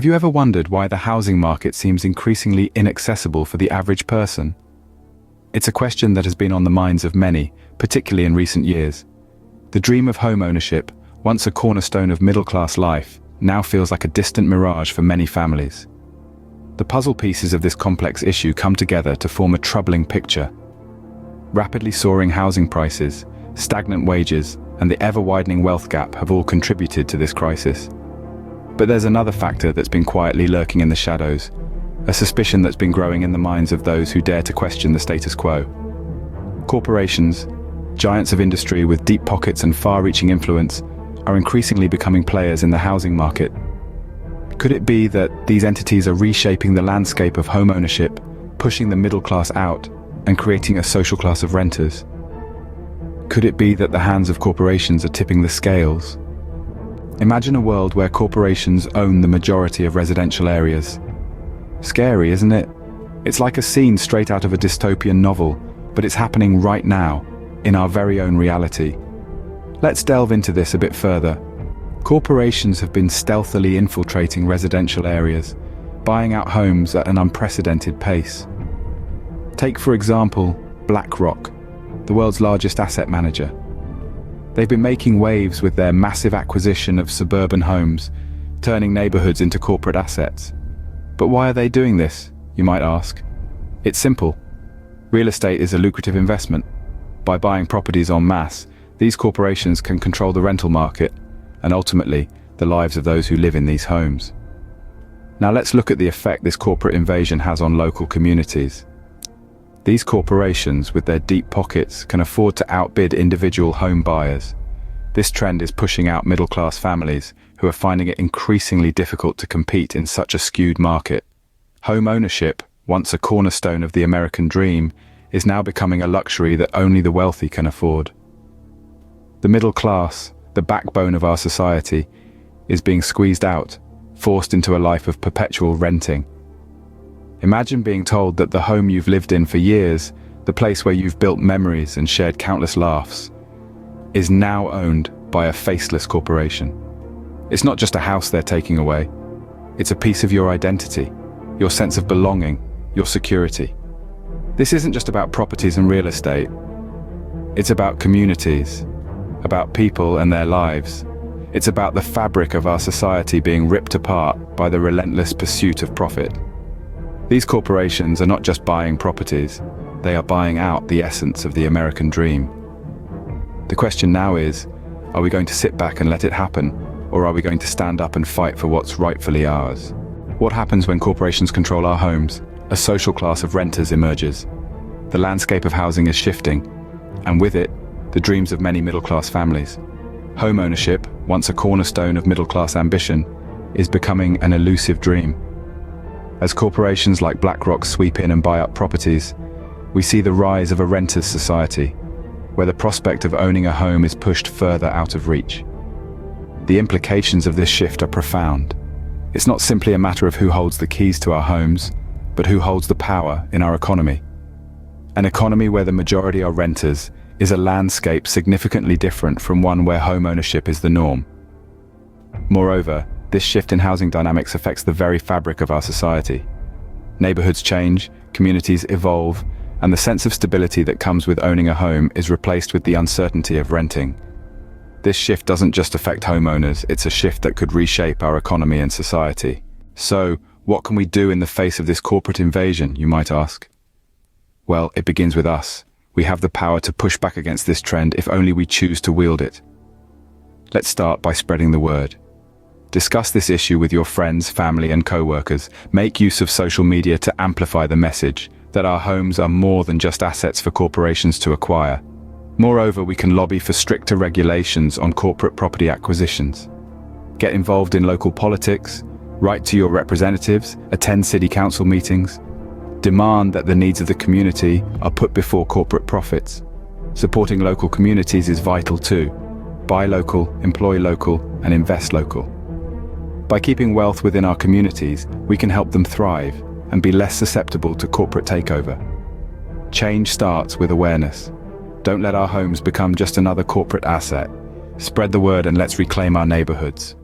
Have you ever wondered why the housing market seems increasingly inaccessible for the average person? It's a question that has been on the minds of many, particularly in recent years. The dream of home ownership, once a cornerstone of middle-class life, now feels like a distant mirage for many families. The puzzle pieces of this complex issue come together to form a troubling picture. Rapidly soaring housing prices, stagnant wages, and the ever-widening wealth gap have all contributed to this crisis. But there's another factor that's been quietly lurking in the shadows, a suspicion that's been growing in the minds of those who dare to question the status quo. Corporations, giants of industry with deep pockets and far-reaching influence, are increasingly becoming players in the housing market. Could it be that these entities are reshaping the landscape of home ownership, pushing the middle class out, and creating a social class of renters? Could it be that the hands of corporations are tipping the scales? Imagine a world where corporations own the majority of residential areas. Scary, isn't it? It's like a scene straight out of a dystopian novel, but it's happening right now, in our very own reality. Let's delve into this a bit further. Corporations have been stealthily infiltrating residential areas, buying out homes at an unprecedented pace. Take, for example, BlackRock, the world's largest asset manager. They've been making waves with their massive acquisition of suburban homes, turning neighborhoods into corporate assets. But why are they doing this, you might ask? It's simple. Real estate is a lucrative investment. By buying properties en masse, these corporations can control the rental market and ultimately the lives of those who live in these homes. Now let's look at the effect this corporate invasion has on local communities. These corporations, with their deep pockets, can afford to outbid individual home buyers. This trend is pushing out middle-class families who are finding it increasingly difficult to compete in such a skewed market. Home ownership, once a cornerstone of the American dream, is now becoming a luxury that only the wealthy can afford. The middle class, the backbone of our society, is being squeezed out, forced into a life of perpetual renting. Imagine being told that the home you've lived in for years, the place where you've built memories and shared countless laughs, is now owned by a faceless corporation. It's not just a house they're taking away. It's a piece of your identity, your sense of belonging, your security. This isn't just about properties and real estate. It's about communities, about people and their lives. It's about the fabric of our society being ripped apart by the relentless pursuit of profit. These corporations are not just buying properties, they are buying out the essence of the American dream. The question now is, are we going to sit back and let it happen, or are we going to stand up and fight for what's rightfully ours? What happens when corporations control our homes? A social class of renters emerges. The landscape of housing is shifting, and with it, the dreams of many middle-class families. Home ownership, once a cornerstone of middle-class ambition, is becoming an elusive dream. As corporations like BlackRock sweep in and buy up properties, we see the rise of a renters' society, where the prospect of owning a home is pushed further out of reach. The implications of this shift are profound. It's not simply a matter of who holds the keys to our homes, but who holds the power in our economy. An economy where the majority are renters is a landscape significantly different from one where home ownership is the norm. Moreover, this shift in housing dynamics affects the very fabric of our society. Neighborhoods change, communities evolve, and the sense of stability that comes with owning a home is replaced with the uncertainty of renting. This shift doesn't just affect homeowners, it's a shift that could reshape our economy and society. So, what can we do in the face of this corporate invasion, you might ask? Well, it begins with us. We have the power to push back against this trend if only we choose to wield it. Let's start by spreading the word. Discuss this issue with your friends, family, and co-workers. Make use of social media to amplify the message that our homes are more than just assets for corporations to acquire. Moreover, we can lobby for stricter regulations on corporate property acquisitions. Get involved in local politics, write to your representatives, attend city council meetings. Demand that the needs of the community are put before corporate profits. Supporting local communities is vital too. Buy local, employ local, and invest local. By keeping wealth within our communities, we can help them thrive and be less susceptible to corporate takeover. Change starts with awareness. Don't let our homes become just another corporate asset. Spread the word and let's reclaim our neighborhoods.